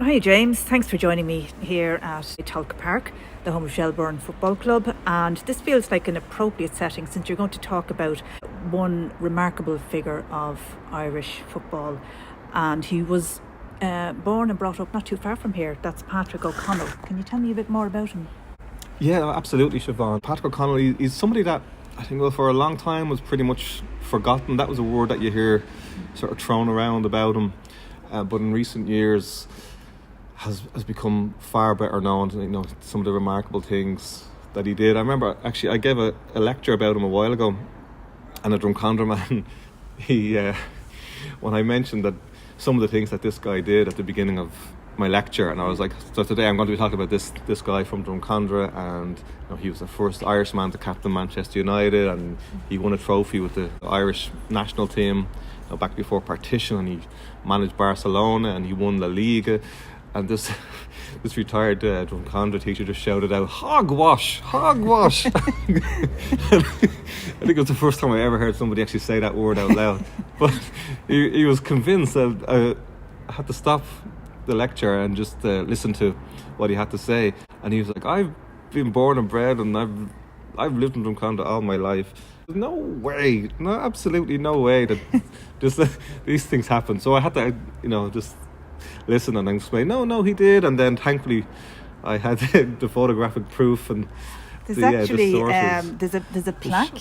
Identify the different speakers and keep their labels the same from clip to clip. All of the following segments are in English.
Speaker 1: Hi James, thanks for joining me here at Tolka Park, the home of Shelbourne Football Club, and this feels like an appropriate setting since you're going to talk about one remarkable figure of Irish football, and he was born and brought up not too far from here. That's Patrick O'Connell. Can you tell me a bit more about him?
Speaker 2: Yeah, absolutely, Siobhán. Patrick O'Connell, he's somebody that I think, well, for a long time was pretty much forgotten. That was a word that you hear sort of thrown around about him, but in recent years has become far better known. You know, some of the remarkable things that he did. I remember actually I gave a lecture about him a while ago, and a Drumcondra man, he when I mentioned that some of the things that this guy did at the beginning of my lecture, and I was like, so today I'm going to be talking about this guy from Drumcondra, and you know, he was the first Irishman to captain Manchester United, and he won a trophy with the Irish national team, you know, back before partition, and he managed Barcelona, and he won the Liga. And this retired Drumcondra teacher just shouted out, "Hogwash! Hogwash!" I think it was the first time I ever heard somebody actually say that word out loud. But he was convinced that I had to stop the lecture and just listen to what he had to say. And he was like, "I've been born and bred, and I've lived in Drumcondra all my life. There's no way, no, absolutely no way that just these things happen." So I had to, just listen and explain, no, he did. And then thankfully I had the photographic proof and
Speaker 1: there's
Speaker 2: the
Speaker 1: sources. There's a plaque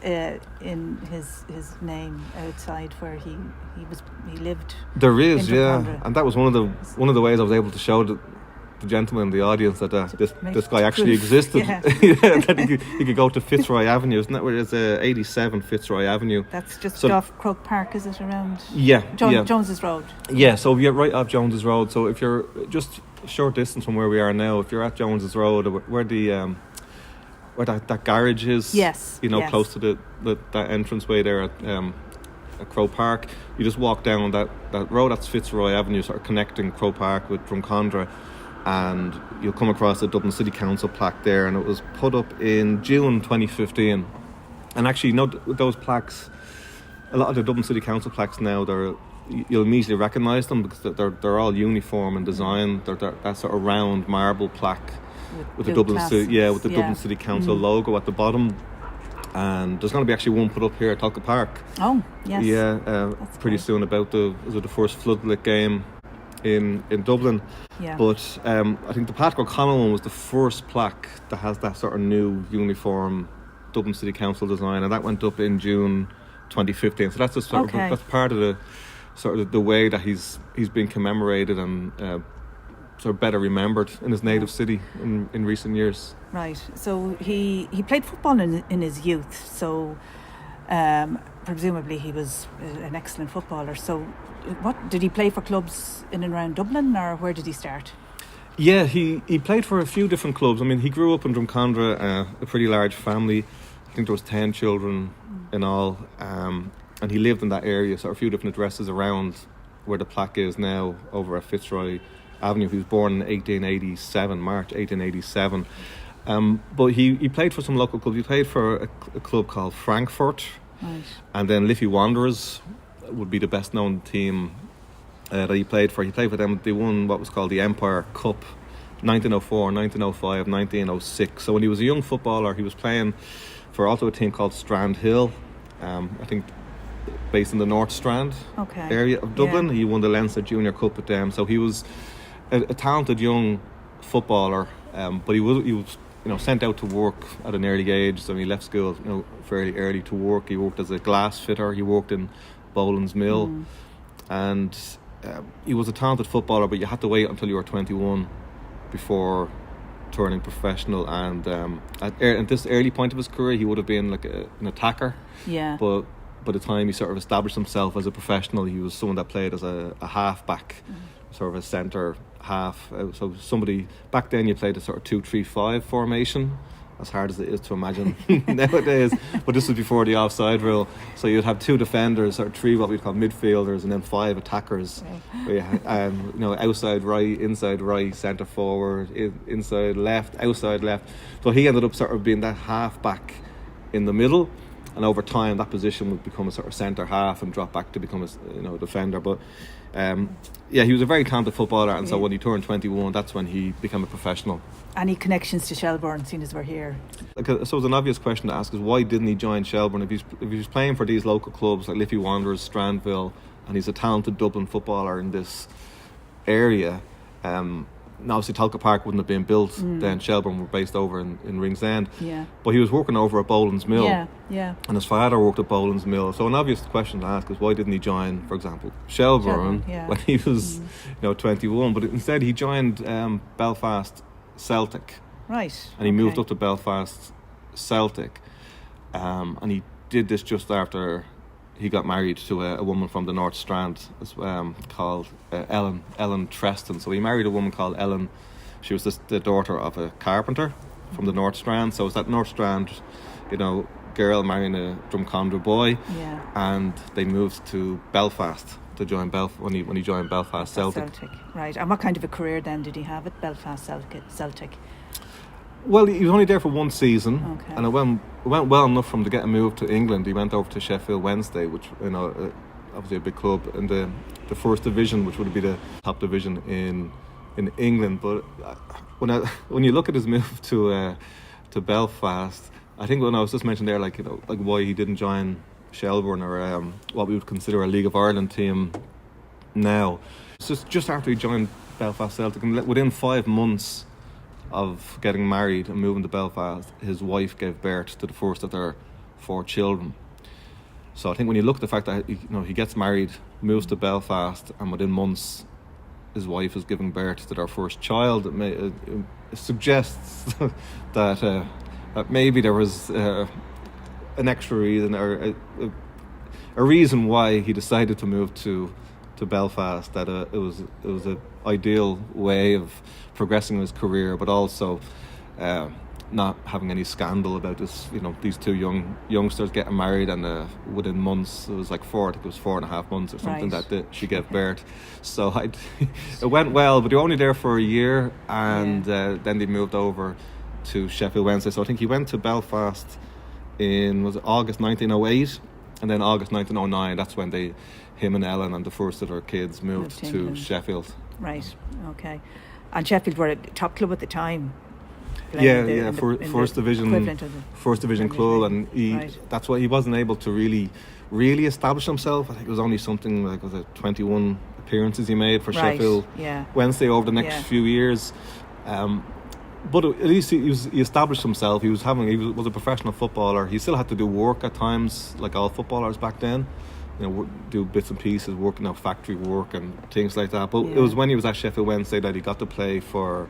Speaker 1: in his name outside where he lived.
Speaker 2: There is, yeah, and that was one of the ways I was able to show the gentleman in the audience that this guy actually existed. Yeah. That he could go to Fitzroy Avenue, isn't that where it's 87 Fitzroy Avenue?
Speaker 1: That's just off Croke Park, is it, around?
Speaker 2: Yeah,
Speaker 1: Jones's Road.
Speaker 2: Yeah, so you're right off Jones's Road. So if you're just a short distance from where we are now, if you're at Jones's Road, where that garage is,
Speaker 1: yes,
Speaker 2: close to that entranceway there at Croke Park, you just walk down that road. That's Fitzroy Avenue, sort of connecting Croke Park with Drumcondra, and you'll come across the Dublin City Council plaque there, and it was put up in June 2015. And actually, those plaques, a lot of the Dublin City Council plaques now, you'll immediately recognise them because they're all uniform in design. They're that sort of round marble plaque with the Dublin City Council logo at the bottom. And there's going to be actually one put up here at Tolka Park.
Speaker 1: Oh, yes.
Speaker 2: Yeah, pretty soon about the first floodlit game in Dublin.
Speaker 1: Yeah.
Speaker 2: But I think the Patrick O'Connell one was the first plaque that has that sort of new uniform Dublin City Council design, and that went up in June 2015. So that's just that's part of the way that he's been commemorated and sort of better remembered in his native city in recent years.
Speaker 1: Right. So he played football in his youth. So presumably he was an excellent footballer. So what did he play for clubs in and around Dublin, or where did he start?
Speaker 2: Yeah, he played for a few different clubs. I mean, he grew up in Drumcondra, a pretty large family. I think there was 10 children in all, and he lived in that area, so a few different addresses around where the plaque is now, over at Fitzroy Avenue. He was born in March 1887. But he played for some local clubs. He played for a club called Frankfurt, right. And then Liffey Wanderers would be the best known team that he played for. He played for them. They won what was called the Empire Cup 1904, 1905, 1906. So when he was a young footballer, he was playing for also a team called Strand Hill, I think based in the North Strand area of Dublin. Yeah. He won the Leinster Junior Cup with them. So he was a talented young footballer, but he was sent out to work at an early age. So he left school fairly early to work. He worked as a glass fitter. He worked in Boland's Mill, and he was a talented footballer, but you had to wait until you were 21 before turning professional. And at this early point of his career, he would have been like an attacker.
Speaker 1: Yeah.
Speaker 2: But by the time he sort of established himself as a professional, he was someone that played as a half-back, sort of a centre half. So somebody back then, you played a sort of 2-3-5 formation, as hard as it is to imagine nowadays. But this was before the offside rule, so you'd have 2 defenders, or 3 what we'd call midfielders, and then 5 attackers. Outside right, inside right, centre forward, inside left, outside left. So he ended up sort of being that half back in the middle. and over time that position would become a sort of centre half and drop back to become a defender. But he was a very talented footballer, and so when he turned 21, that's when he became a professional.
Speaker 1: Any connections to Shelbourne, seeing as we're here?
Speaker 2: So an obvious question to ask is, why didn't he join Shelbourne? If he's playing for these local clubs like Liffey Wanderers, Strandville, and he's a talented Dublin footballer in this area, now, obviously Tolka Park wouldn't have been built then. Shelbourne were based over in Ringsend.
Speaker 1: Yeah.
Speaker 2: But he was working over at Boland's Mill.
Speaker 1: Yeah.
Speaker 2: And his father worked at Boland's Mill. So an obvious question to ask is, why didn't he join, for example, Shelbourne when he was 21? But instead he joined Belfast Celtic.
Speaker 1: Right.
Speaker 2: And he moved up to Belfast Celtic. And he did this just after he got married to a woman from the North Strand called Ellen Treston. So he married a woman called Ellen. She was the daughter of a carpenter from the North Strand. So it's that North Strand, girl marrying a Drumcondra boy.
Speaker 1: Yeah.
Speaker 2: And they moved to Belfast to join when he joined Belfast Celtic.
Speaker 1: Right. And what kind of a career then did he have at Belfast Celtic?
Speaker 2: Well, he was only there for one season,
Speaker 1: okay.
Speaker 2: And it went well enough for him to get a move to England. He went over to Sheffield Wednesday, which obviously a big club in the first division, which would be the top division in England. But when you look at his move to Belfast, I think when I was just mentioned there, like why he didn't join Shelbourne or what we would consider a League of Ireland team now. It's just after he joined Belfast Celtic, and within 5 months of getting married and moving to Belfast, his wife gave birth to the first of their 4 children. So I think when you look at the fact that he gets married, moves to Belfast, and within months his wife is giving birth to their first child, it suggests that maybe there was an extra reason or a reason why he decided to move to Belfast, that it was an ideal way of progressing his career, but also not having any scandal about this. These 2 youngsters getting married, and within months, it was like 4.5 months or something,
Speaker 1: right.
Speaker 2: that she gave birth. So it went well, but they were only there for a year, and then they moved over to Sheffield Wednesday. So I think he went to Belfast in August 1908, and then August 1909. That's when him and Ellen and the first of their kids moved to
Speaker 1: England.
Speaker 2: Sheffield.
Speaker 1: Right. Okay. And Sheffield were a top club at the time.
Speaker 2: First division club, and that's why he wasn't able to really establish himself. I think it was only something like 21 appearances he made for Sheffield Wednesday over the next few years. But at least he established himself. He was a professional footballer. He still had to do work at times, like all footballers back then. Do bits and pieces, working out factory work and things like that. But it was when he was at Sheffield Wednesday that he got to play for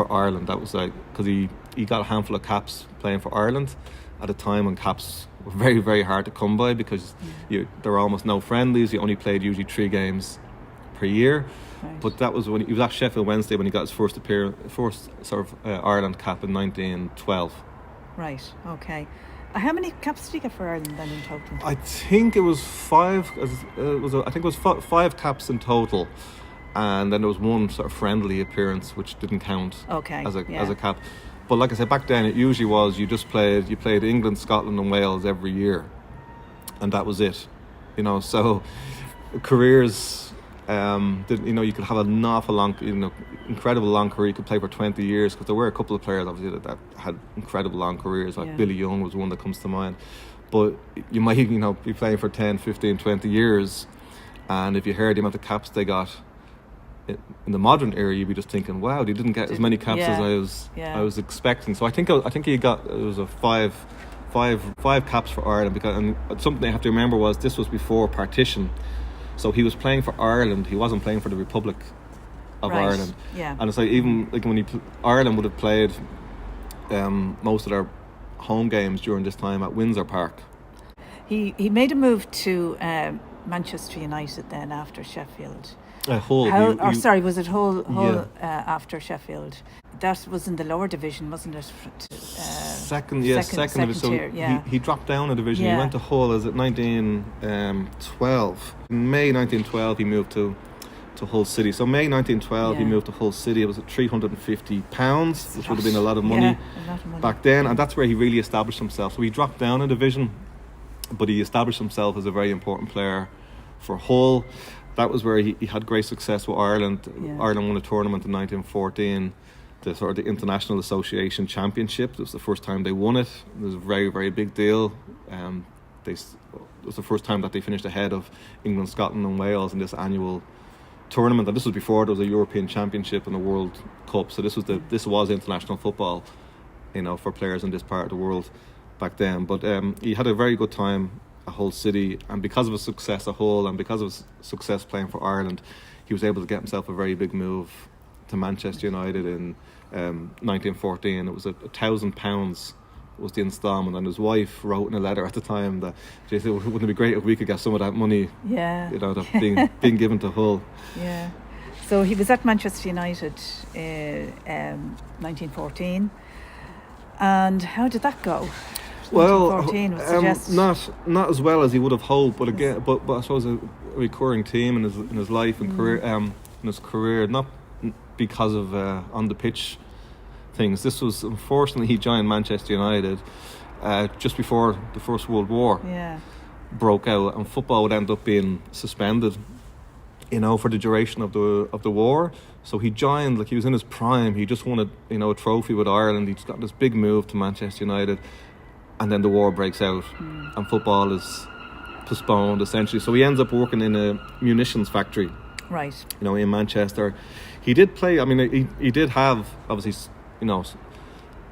Speaker 2: Ireland. That was because he got a handful of caps playing for Ireland at a time when caps were very, very hard to come by, because there were almost no friendlies. He only played usually 3 games per year.
Speaker 1: Right.
Speaker 2: But that was when he was at Sheffield Wednesday when he got his first Ireland cap in 1912.
Speaker 1: Right. Okay. How many caps did he get for Ireland then in total?
Speaker 2: I think it was 5. I think it was 5 caps in total, and then there was one sort of friendly appearance which didn't count as a cap. But like I said, back then it usually was you played England, Scotland, and Wales every year, and that was it. So careers. You could have an awful long, incredible long career. You could play for 20 years, because there were a couple of players obviously that had incredible long careers. Like Billy Young was one that comes to mind. But you might, be playing for 10, 15, 20 years, and if you heard the amount of caps they got in the modern era, you'd be just thinking, wow, they didn't get as many caps as I was expecting. So I think he got, it was a five caps for Ireland, and something they have to remember was this was before partition. So he was playing for Ireland. He wasn't playing for the Republic of Ireland.
Speaker 1: Yeah.
Speaker 2: And it's like, even like when Ireland would have played most of their home games during this time at Windsor Park.
Speaker 1: He made a move to Manchester United then after Sheffield.
Speaker 2: Hull.
Speaker 1: Was it Hull after Sheffield? That was in the lower division, wasn't it?
Speaker 2: Second division. So he dropped down a division. He went to Hull as at 1912. In May 1912, he moved to Hull City. So May 1912, he moved to Hull City. It was at £350, which would have been a lot of money
Speaker 1: a lot of money
Speaker 2: back then, and that's where he really established himself. So he dropped down a division but he established himself as a very important player for Hull. That was where he had great success with Ireland.
Speaker 1: Yeah.
Speaker 2: Ireland won a tournament in 1914, the International Association Championship. It was the first time they won it. It was a very, very big deal. It was the first time that they finished ahead of England, Scotland and Wales in this annual tournament. And this was before there was a European Championship and a World Cup. So this was international football, for players in this part of the world back then. But he had a very good time at Hull City, and because of his success at Hull and because of his success playing for Ireland, he was able to get himself a very big move to Manchester United in 1914. It was £1,000 was the instalment, and his wife wrote in a letter at the time that she said, wouldn't it be great if we could get some of that money, that being given to Hull.
Speaker 1: Yeah. So he was at Manchester United in 1914, and how did that go?
Speaker 2: Well, not as well as he would have hoped, but again, but I suppose a recurring theme in his life and career, not because of on the pitch things. This was, unfortunately, he joined Manchester United just before the First World War broke out, and football would end up being suspended, for the duration of the war. So he joined, like he was in his prime. He just won a trophy with Ireland. He just got this big move to Manchester United. And then the war breaks out and football is postponed, essentially. So he ends up working in a munitions factory,
Speaker 1: right?
Speaker 2: In Manchester. He did play. I mean, he did have, obviously,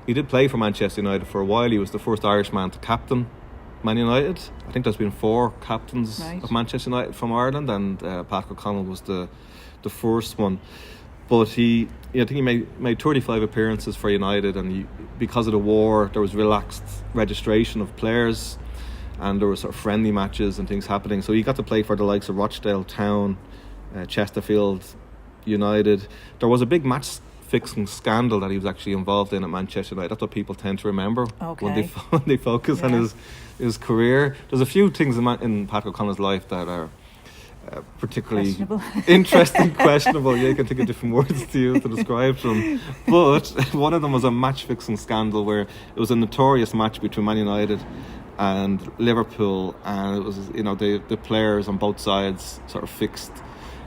Speaker 2: he did play for Manchester United for a while. He was the first Irishman to captain Man United. I think there's been 4 captains of Manchester United from Ireland, and Patrick O'Connell was the first one. But I think he made 35 appearances for United, and because of the war, there was relaxed registration of players, and there were sort of friendly matches and things happening. So he got to play for the likes of Rochdale Town, Chesterfield United. There was a big match-fixing scandal that he was actually involved in at Manchester United. That's what people tend to remember when they focus on his career. There's a few things in Patrick O'Connell's life that are particularly interesting, questionable. You can think of different words to use to describe them. But one of them was a match-fixing scandal where it was a notorious match between Man United and Liverpool, and it was the players on both sides sort of fixed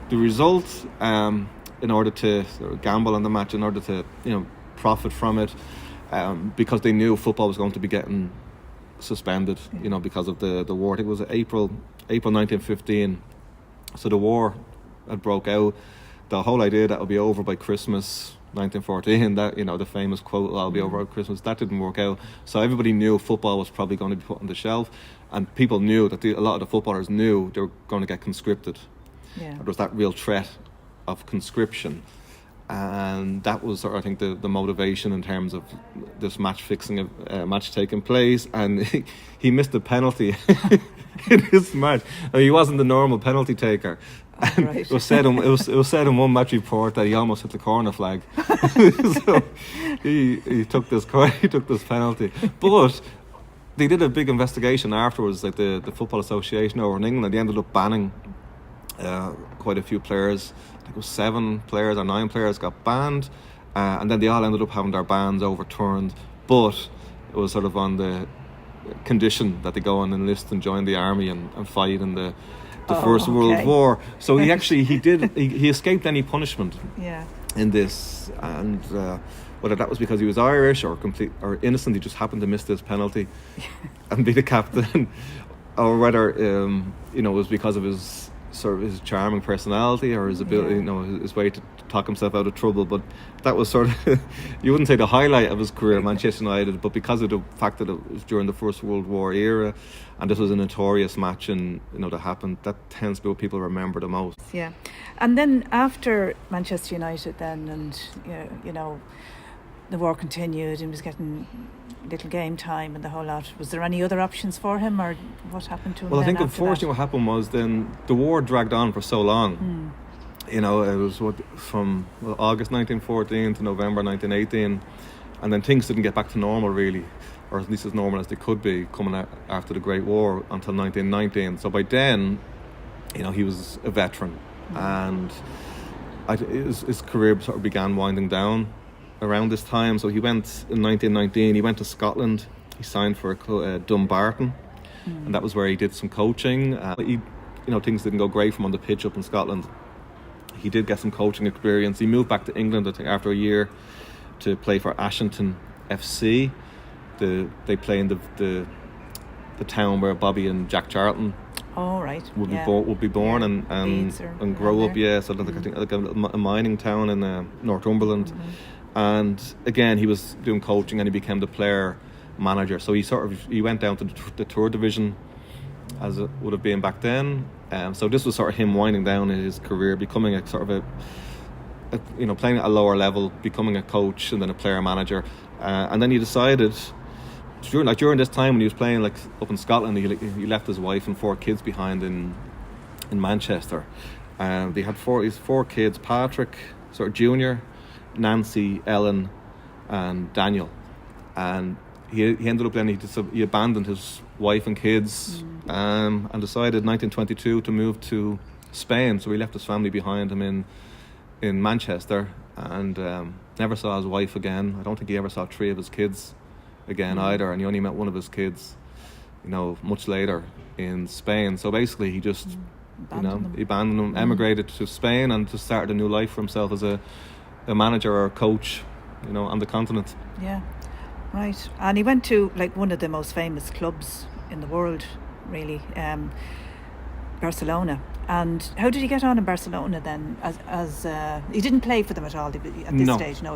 Speaker 2: the result in order to sort of gamble on the match, in order to profit from it, because they knew football was going to be getting suspended, because of the war. I think it was April 1915. So the war had broke out. The whole idea that it would be over by Christmas 1914, that the famous quote, "I'll be over at Christmas," that didn't work out. So everybody knew football was probably going to be put on the shelf, and people knew that a lot of the footballers knew they were going to get conscripted.
Speaker 1: Yeah.
Speaker 2: There was that real threat of conscription, and that was I think the motivation in terms of this match taking place. And he missed a penalty in this match. He wasn't the normal penalty taker.
Speaker 1: Right.
Speaker 2: It was said in one match report that he almost hit the corner flag. So he took this penalty. But they did a big investigation afterwards, like the Football Association over in England, and they ended up banning quite a few players. I think it was 7 players or 9 players got banned, and then they all ended up having their bans overturned. But it was sort of on the condition that they go and enlist and join the army and fight in the First World War. So he escaped any punishment in this, and whether that was because he was Irish or innocent, he just happened to miss this penalty and be the captain, or whether it was because of his his charming personality or his ability, his way to talk himself out of trouble. But that was sort of you wouldn't say the highlight of his career at Manchester United, but because of the fact that it was during the First World War era, and this was a notorious match, and that happened, that tends to be what people remember the most.
Speaker 1: Yeah. And then after Manchester United then, and the war continued, and he was getting little game time and the whole lot. Was there any other options for him, or what happened to him?
Speaker 2: Well, I think unfortunately what happened was then the war dragged on for so long. It was from August 1914 to November 1918, and then things didn't get back to normal really, or at least as normal as they could be coming out after the Great War until 1919. So by then, he was a veteran, and his career sort of began winding down around this time. So he went in 1919. He went to Scotland. He signed for Dumbarton, and that was where he did some coaching. Things didn't go great for him on the pitch up in Scotland. He did get some coaching experience. He moved back to England, I think, after a year to play for Ashington FC. They play in the town where Bobby and Jack Charlton would be born and grow up. Yeah, so I think like a mining town in Northumberland. And again, he was doing coaching and he became the player manager. So he went down to the third division, as it would have been back then. So this was sort of him winding down in his career, becoming a sort of playing at a lower level, becoming a coach and then a player manager. And then he decided during this time when he was playing like up in Scotland, he left his wife and 4 kids behind in Manchester. They had four kids: Patrick, sort of junior, Nancy, Ellen, and Daniel. And he ended up then he abandoned his wife and kids and decided in 1922 to move to Spain. So he left his family behind him in Manchester and never saw his wife again. I don't think he ever saw 3 of his kids again either, and he only met one of his kids much later in Spain. So basically he just abandoned them, emigrated to Spain and just started a new life for himself as a manager or a coach on the continent.
Speaker 1: Yeah, right. And he went to like one of the most famous clubs in the world, really, Barcelona. And how did he get on in Barcelona then? As he didn't play for them at all at this stage. No,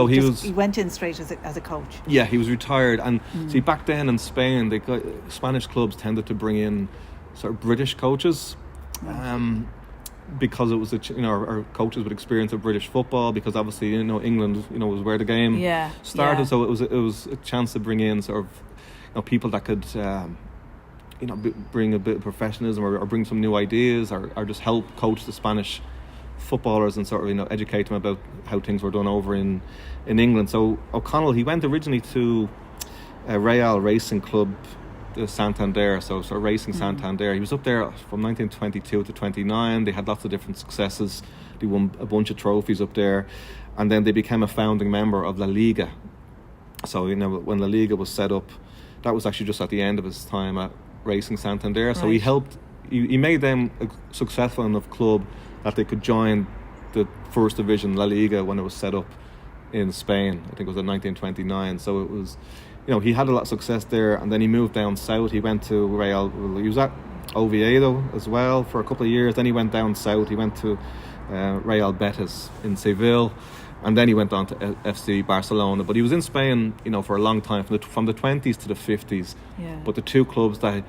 Speaker 1: he went in straight as a coach.
Speaker 2: Yeah, he was retired, and see back then in Spain, Spanish clubs tended to bring in sort of British coaches, because it was or coaches with experience of British football. Because obviously England was where the game started, so it was a chance to bring in sort of people that could. Bring a bit of professionalism or bring some new ideas or just help coach the Spanish footballers and sort of educate them about how things were done over in England. So O'Connell, he went originally to Real Racing Club de Santander, so Racing Santander. He was up there from 1922 to 29. They had lots of different successes. They won a bunch of trophies up there, and then they became a founding member of La Liga. So when La Liga was set up, that was actually just at the end of his time at Racing Santander. Right. So he made them a successful enough club that they could join the first division La Liga when it was set up in Spain. I think it was in 1929. So it was, he had a lot of success there, and then he moved down south. He went to he was at Oviedo as well for a couple of years. Then he went down south. He went to Real Betis in Seville, and then he went on to FC Barcelona. But he was in Spain, for a long time, from the 20s to the 50s.
Speaker 1: Yeah.
Speaker 2: But the two clubs that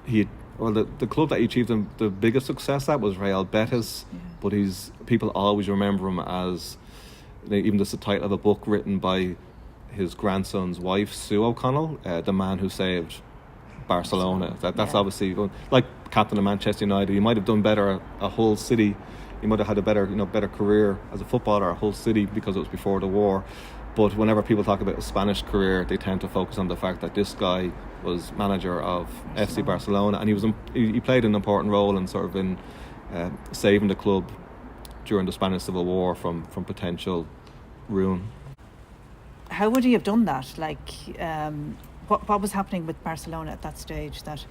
Speaker 2: the club that he achieved the biggest success at was Real Betis. Yeah. But people always remember him as, even just the title of a book written by his grandson's wife, Sue O'Connell, the man who saved Barcelona. That's obviously, like captain of Manchester United, he might have done better at a whole city. He might have had a better career as a footballer, a whole city, because it was before the war. But whenever people talk about a Spanish career, they tend to focus on the fact that this guy was manager of FC Barcelona, and he played an important role in sort of in saving the club during the Spanish Civil War from potential ruin.
Speaker 1: How would he have done that? Like, what was happening with Barcelona at that stage that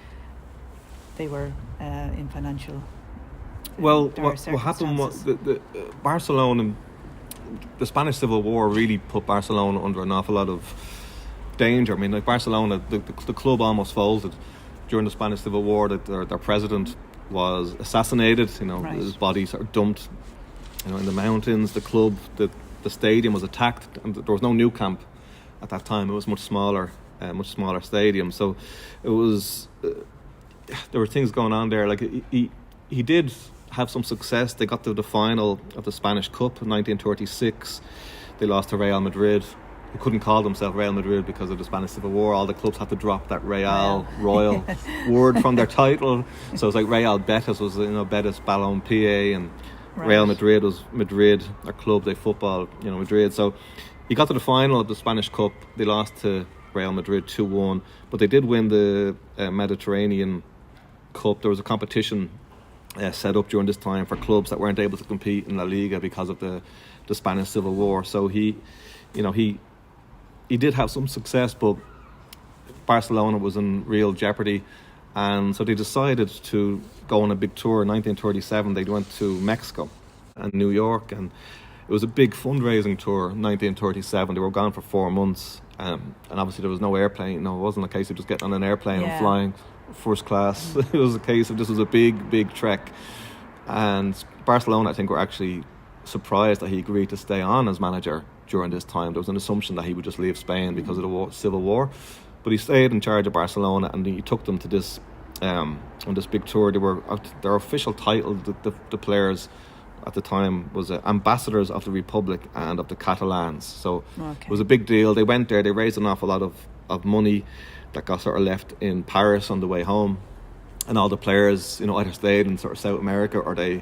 Speaker 1: they were in financial?
Speaker 2: Well, what happened was the Barcelona, the Spanish Civil War really put Barcelona under an awful lot of danger. I mean, like Barcelona, the club almost folded during the Spanish Civil War. That their president was assassinated. Right. His body sort of dumped, in the mountains. The club, the stadium was attacked, and there was no Nou Camp at that time. It was much smaller stadium. So it was there were things going on there. Like he did have some success. They got to the final of the Spanish Cup in 1936. They lost to Real Madrid. They couldn't call themselves Real Madrid because of the Spanish Civil War. All the clubs had to drop that Royal word from their title. So it's like Real Betis was Betis Balompié, and Real Madrid was Madrid, their club, they football, Madrid. So he got to the final of the Spanish Cup. They lost to Real Madrid 2-1, but they did win the Mediterranean Cup. There was a competition set up during this time for clubs that weren't able to compete in La Liga because of the Spanish Civil War. So he did have some success, but Barcelona was in real jeopardy. And so they decided to go on a big tour. In 1937, they went to Mexico and New York, and it was a big fundraising tour. In 1937, they were gone for 4 months, and obviously there was no airplane. No, it wasn't a case of just getting on an airplane and flying first class. It was a case of this was a big trek. And Barcelona, I think, were actually surprised that he agreed to stay on as manager during this time. There was an assumption that he would just leave Spain because of the civil war. But he stayed in charge of Barcelona, and he took them to this on this big tour. They were their official title. The players at the time was ambassadors of the Republic and of the Catalans. So it was a big deal. They went there. They raised an awful lot of money that got sort of left in Paris on the way home, and all the players, either stayed in sort of South America or they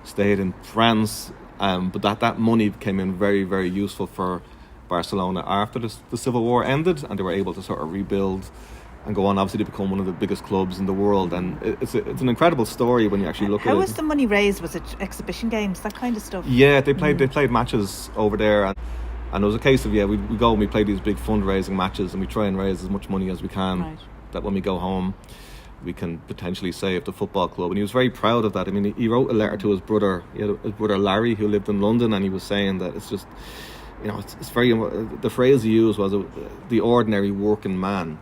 Speaker 2: stayed in France. But that money came in very, very useful for Barcelona after the Civil War ended, and they were able to sort of rebuild and go on, obviously, to become one of the biggest clubs in the world. And it's an incredible story when you actually look at it.
Speaker 1: How was the money raised? Was it exhibition games, that kind of stuff?
Speaker 2: Yeah, they played matches over there, and it was a case of we go and we play these big fundraising matches, and we try and raise as much money as we can, that when we go home we can potentially save the football club. And he was very proud of that. I mean, he wrote a letter to his brother. He had his brother Larry, who lived in London, and he was saying that it's just, it's very, the phrase he used was the ordinary working man.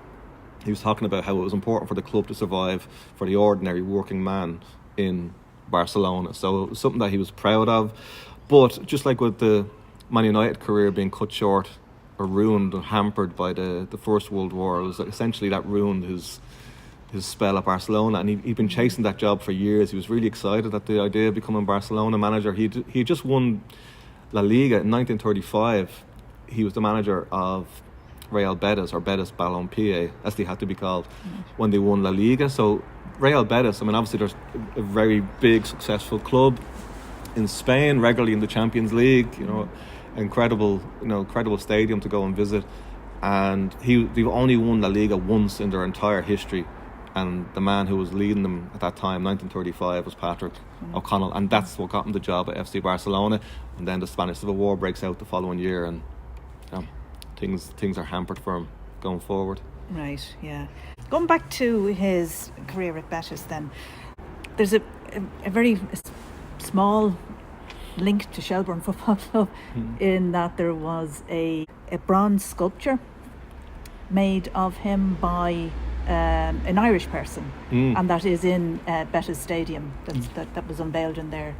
Speaker 2: He was talking about how it was important for the club to survive for the ordinary working man in Barcelona. So it was something that he was proud of. But just like with the Man United career being cut short or ruined or hampered by the First World War, it was essentially that ruined his spell at Barcelona, and he'd been chasing that job for years. He was really excited at the idea of becoming Barcelona manager. He just won La Liga in 1935. He was the manager of Real Betis, or Betis Balompié, as they had to be called, when they won La Liga. So Real Betis, I mean, obviously there's a very big, successful club in Spain, regularly in the Champions League. Incredible stadium to go and visit. And they've only won La Liga once in their entire history. And the man who was leading them at that time, 1935, was Patrick O'Connell, and that's what got him the job at FC Barcelona. And then the Spanish Civil War breaks out the following year, and things are hampered for him going forward.
Speaker 1: Right, yeah. Going back to his career at Betis, then, there's a very small link to Shelbourne Football Club in that there was a bronze sculpture made of him by an Irish person, and that is in Betis Stadium. That was unveiled in their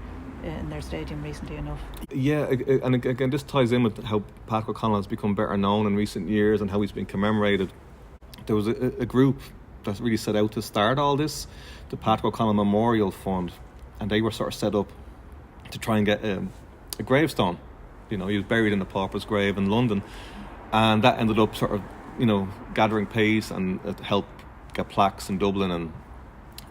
Speaker 1: stadium recently enough. Yeah,
Speaker 2: and again, this ties in with how Patrick O'Connell has become better known in recent years and how he's been commemorated. There was a group that really set out to start all this, the Patrick O'Connell Memorial Fund, and they were sort of set up to try and get a gravestone. He was buried in a pauper's grave in London, and that ended up sort of gathering pace, and it helped get plaques in Dublin, and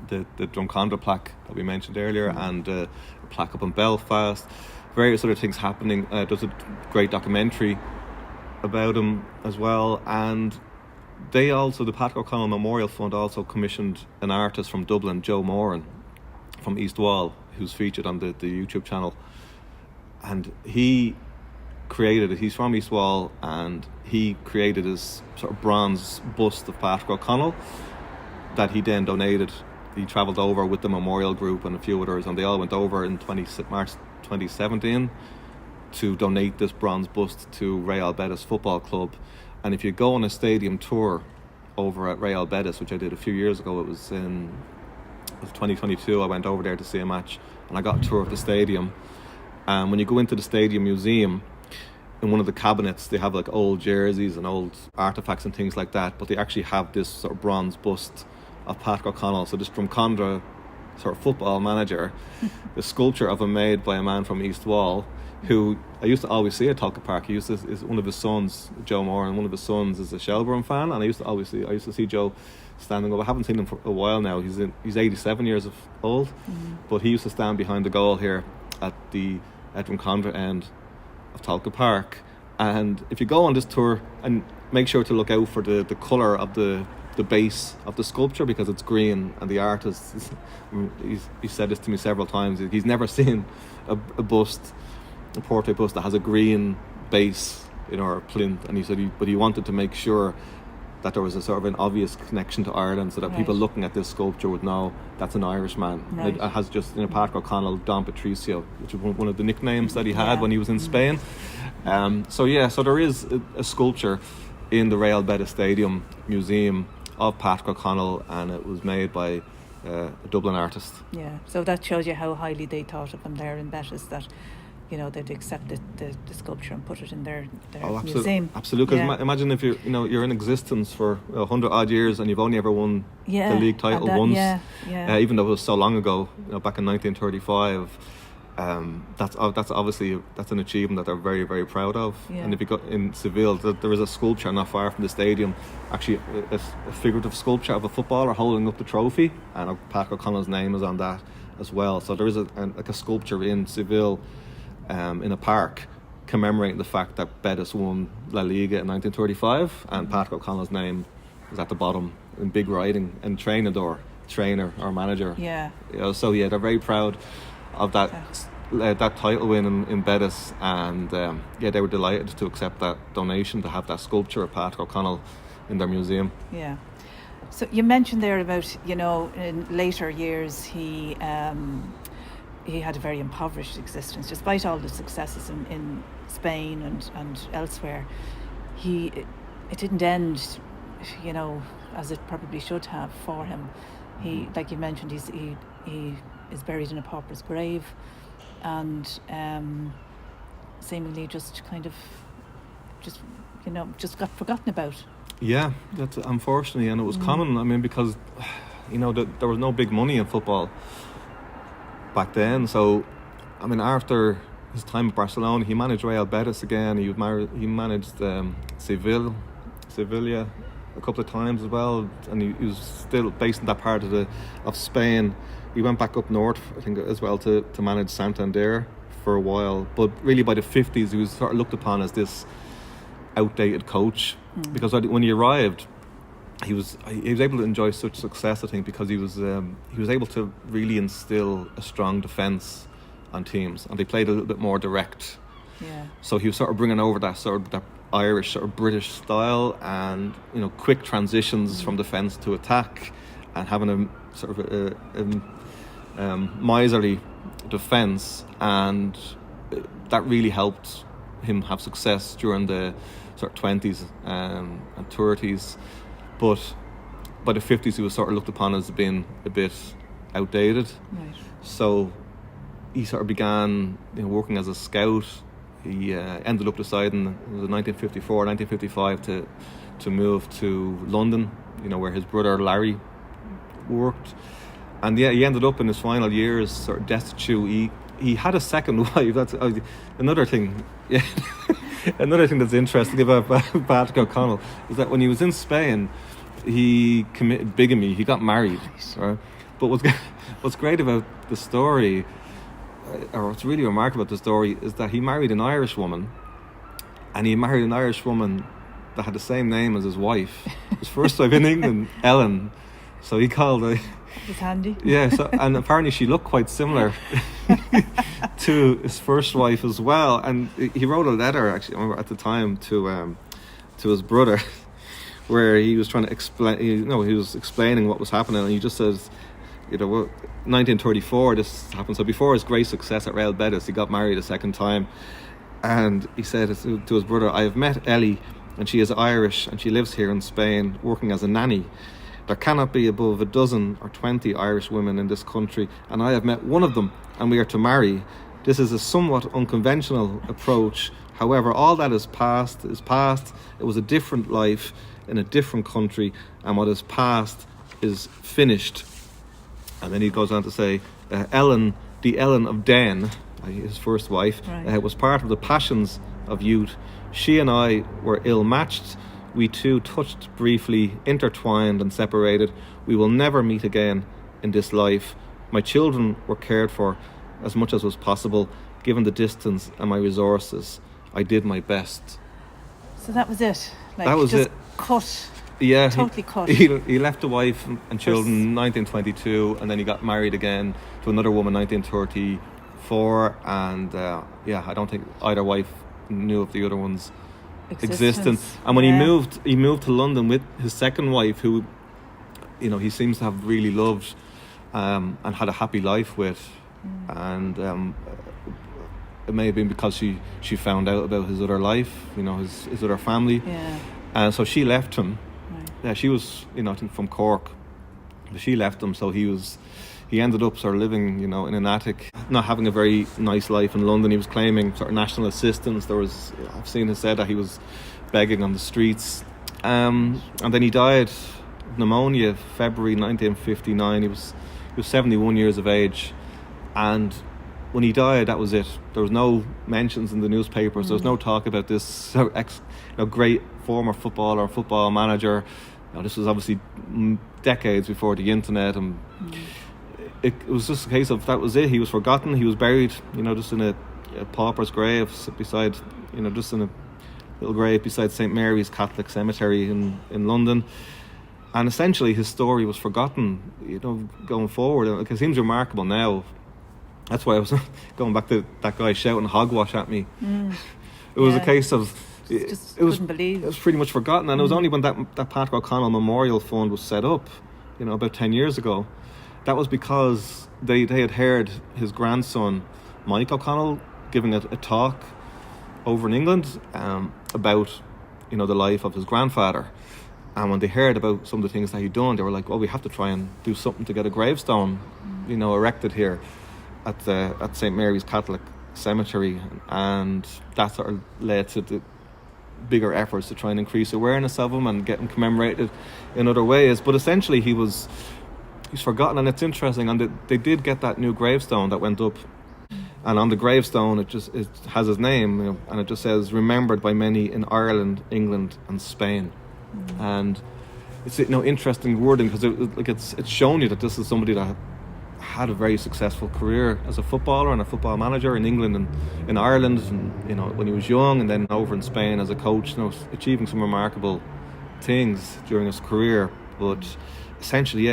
Speaker 2: the Drumcondra plaque that we mentioned earlier, and a plaque up in Belfast, various other things happening. There's a great documentary about him as well, and the Patrick O'Connell Memorial Fund also commissioned an artist from Dublin, Joe Moran from East Wall, who's featured on the YouTube channel, and he created it. He's from East Wall, and he created his sort of bronze bust of Patrick O'Connell that he then donated. He travelled over with the Memorial Group and a few others, and they all went over in March 2017 to donate this bronze bust to Real Betis Football Club. And if you go on a stadium tour over at Real Betis, which I did a few years ago, it was in 2022, I went over there to see a match, and I got a tour of the stadium. And when you go into the stadium museum, in one of the cabinets, they have like old jerseys and old artifacts and things like that, but they actually have this sort of bronze bust of Patrick O'Connell. So this Drumcondra sort of football manager, the sculpture of him made by a man from East Wall, who I used to always see at Tolka Park. Is one of his sons, Joe Moran, one of his sons is a Shelbourne fan, and I used to see Joe standing up. I haven't seen him for a while now. He's 87 years old, but he used to stand behind the goal here at the Drumcondra end of Tolka Park. And if you go on this tour, and make sure to look out for the colour of the base of the sculpture, because it's green, and the artist he said this to me several times. He's never seen a portrait bust that has a green base, or a plinth, and he said but he wanted to make sure that there was a sort of an obvious connection to Ireland, so that
Speaker 1: Right.
Speaker 2: people looking at this sculpture would know that's an Irishman.
Speaker 1: Right.
Speaker 2: It has just, Patrick O'Connell, Don Patricio, which is one of the nicknames that he had
Speaker 1: Yeah.
Speaker 2: when he was in Spain. So there is a sculpture in the Real Betis Stadium Museum of Patrick O'Connell, and it was made by a Dublin artist.
Speaker 1: Yeah, so that shows you how highly they thought of him there in Betis, that they'd accepted the sculpture and put it in their museum.
Speaker 2: Absolutely.
Speaker 1: Yeah.
Speaker 2: Imagine if you're in existence for 100 odd years and you've only ever won
Speaker 1: Yeah,
Speaker 2: the league title
Speaker 1: and
Speaker 2: once.
Speaker 1: Yeah.
Speaker 2: Even though it was so long ago, back in 1935. That's obviously an achievement that they're very, very proud of.
Speaker 1: Yeah.
Speaker 2: And if you go in Seville, there is a sculpture not far from the stadium, actually a figurative sculpture of a footballer holding up the trophy, and Patrick O'Connell's name is on that as well. So there is a sculpture in Seville, in a park, commemorating the fact that Betis won La Liga in 1935, and Patrick O'Connell's name is at the bottom in big writing, and trainer or manager.
Speaker 1: Yeah.
Speaker 2: So they're very proud of that title win in Betis, and they were delighted to accept that donation to have that sculpture of Patrick O'Connell in their museum.
Speaker 1: Yeah. So you mentioned there about in later years he had a very impoverished existence, despite all the successes in Spain and elsewhere. It didn't end, as it probably should have for him. He, like you mentioned, he is buried in a pauper's grave, and seemingly just got forgotten about.
Speaker 2: Yeah, that's unfortunately, and it was common. I mean, because there was no big money in football back then. So, I mean, after his time at Barcelona, he managed Real Betis again. He managed Sevilla a couple of times as well, and he was still based in that part of Spain. He went back up north, I think, as well to manage Santander for a while. But really, by the 50s, he was sort of looked upon as this outdated coach, because when he arrived, he was able to enjoy such success, I think, because he was able to really instill a strong defence on teams, and they played a little bit more direct.
Speaker 1: Yeah.
Speaker 2: So he was sort of bringing over that Irish sort of British style, and quick transitions from defence to attack, and having a sort of a miserly defence, and that really helped him have success during the sort of 20s and 30s. But by the 50s, he was sort of looked upon as being a bit outdated.
Speaker 1: Right.
Speaker 2: So he sort of began working as a scout. He ended up deciding, it was in 1954, 1955, to move to London, where his brother Larry worked. And he ended up in his final years sort of destitute. He had a second wife. That's another thing. Yeah. Another thing that's interesting about Patrick O'Connell is that when he was in Spain, he committed bigamy. He got married. Right? But what's great about the story, or what's really remarkable about the story, is that he married an Irish woman, and he married an Irish woman that had the same name as his wife. His first wife in England, Ellen. So he called her.
Speaker 1: It's handy.
Speaker 2: Yeah, and apparently she looked quite similar to his first wife as well. And he wrote a letter, actually, I remember at the time, to his brother, where he was trying to explain. He was explaining what was happening, and he just says, 1934 this happened. So before his great success at Real Betis, he got married a second time, and he said to his brother, "I have met Ellie, and she is Irish, and she lives here in Spain, working as a nanny. There cannot be above a dozen or 20 Irish women in this country, and I have met one of them, and we are to marry. This is a somewhat unconventional approach. However, all that is past is past. It was a different life in a different country, and what is past is finished." And then he goes on to say, Ellen, the Ellen of Den, his first wife,
Speaker 1: right,
Speaker 2: was part of the passions of youth. She and I were ill-matched. We two touched briefly, intertwined and separated. We will never meet again in this life. My children were cared for as much as was possible, given the distance and my resources. I did my best.
Speaker 1: So that was it.
Speaker 2: That was
Speaker 1: just
Speaker 2: it.
Speaker 1: Cut.
Speaker 2: Yeah,
Speaker 1: totally cut.
Speaker 2: He left the wife and children in 1922, and then he got married again to another woman in 1934. And I don't think either wife knew of the other one's existence. And when he moved to London with his second wife, who, you know, he seems to have really loved and had a happy life with. And it may have been because she found out about his other life, you know, his other family. And so she left him. Yeah, she was, you know, I think from Cork. But she left him, so he ended up sort of living, you know, in an attic, not having a very nice life in London. He was claiming sort of national assistance. I've seen it said that he was begging on the streets. And then he died of pneumonia, February 1959. He was 71 years of age. And when he died, that was it. There was no mentions in the newspapers. There was no talk about this great former footballer, football manager. You know, this was obviously decades before the internet, and it was just a case of that was it. He was forgotten. He was buried, you know, just in a pauper's grave beside, you know, just in a little grave beside St Mary's Catholic Cemetery in London. And essentially, his story was forgotten, you know, going forward. It seems remarkable now. That's why I was going back to that guy shouting hogwash at me. It was a case of
Speaker 1: couldn't believe
Speaker 2: it was pretty much forgotten, and it was only when that Patrick O'Connell Memorial Fund was set up, you know, about 10 years ago. That was because they had heard his grandson Mike O'Connell giving a talk over in England about, you know, the life of his grandfather. And when they heard about some of the things that he'd done, they were like, well, we have to try and do something to get a gravestone, you know, erected here at St Mary's Catholic Cemetery. And that sort of led to the bigger efforts to try and increase awareness of him and get him commemorated in other ways. But essentially he's forgotten, and it's interesting. And they did get that new gravestone that went up, and on the gravestone it has his name, you know, and it just says remembered by many in Ireland, England and Spain. And it's, you know, interesting wording, because it's shown you that this is somebody that had a very successful career as a footballer and a football manager in England and in Ireland, and, you know, when he was young, and then over in Spain as a coach, you know, achieving some remarkable things during his career. But essentially,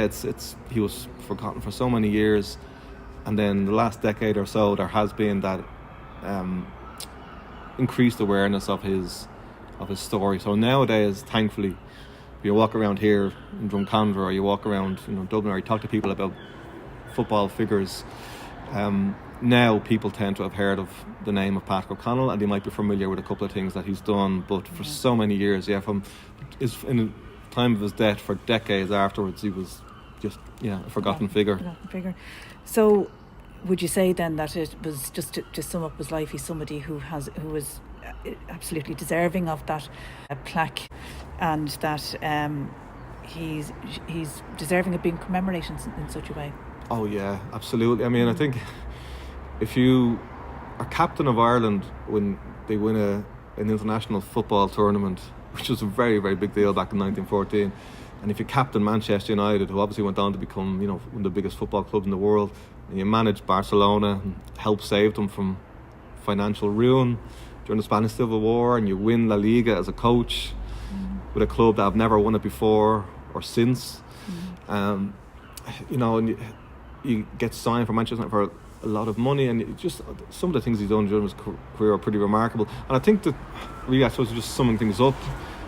Speaker 2: he was forgotten for so many years, and then the last decade or so there has been that increased awareness of his story. So nowadays, thankfully, if you walk around here in Drumcondra, or you walk around, you know, Dublin, or you talk to people about football figures, now people tend to have heard of the name of Patrick O'Connell, and they might be familiar with a couple of things that he's done. But for so many years, from in the time of his death, for decades afterwards, he was just a forgotten figure.
Speaker 1: So would you say then that it was, just to sum up his life, he's somebody who was absolutely deserving of that plaque, and that he's deserving of being commemorated in such a way?
Speaker 2: Oh yeah, absolutely. I mean, I think if you are captain of Ireland when they win an international football tournament, which was a very, very big deal back in 1914, and if you captain Manchester United, who obviously went on to become, you know, one of the biggest football clubs in the world, and you managed Barcelona and helped save them from financial ruin during the Spanish Civil War, and you win La Liga as a coach with a club that have never won it before or since, you know, and you get signed for Manchester United for a lot of money, and just some of the things he's done during his career are pretty remarkable. And I think that, really, I suppose, just summing things up,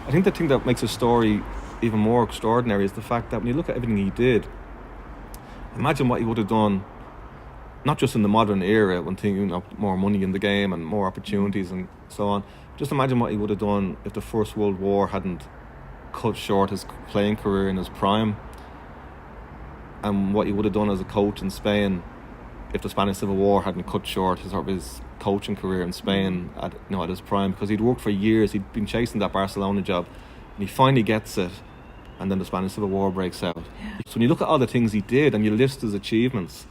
Speaker 2: I think the thing that makes his story even more extraordinary is the fact that when you look at everything he did, imagine what he would have done, not just in the modern era when things, you know, more money in the game and more opportunities and so on. Just imagine what he would have done if the First World War hadn't cut short his playing career in his prime, and what he would have done as a coach in Spain if the Spanish Civil War hadn't cut short his coaching career in Spain at his prime, because he'd worked for years. He'd been chasing that Barcelona job, and he finally gets it, and then the Spanish Civil War breaks out. So when you look at all the things he did and you list his achievements,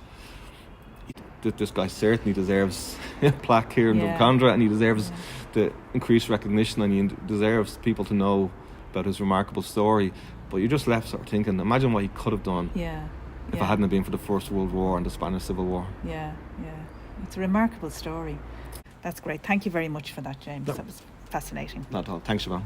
Speaker 2: this guy certainly deserves a plaque here in Drumcondra, and he deserves the increased recognition, and he deserves people to know about his remarkable story. But you're just left sort of thinking, imagine what he could have done if it hadn't been for the First World War and the Spanish Civil War.
Speaker 1: It's a remarkable story. That's great. Thank you very much for that, James.
Speaker 2: No.
Speaker 1: That was fascinating.
Speaker 2: Not at all. Thanks, Siobhán.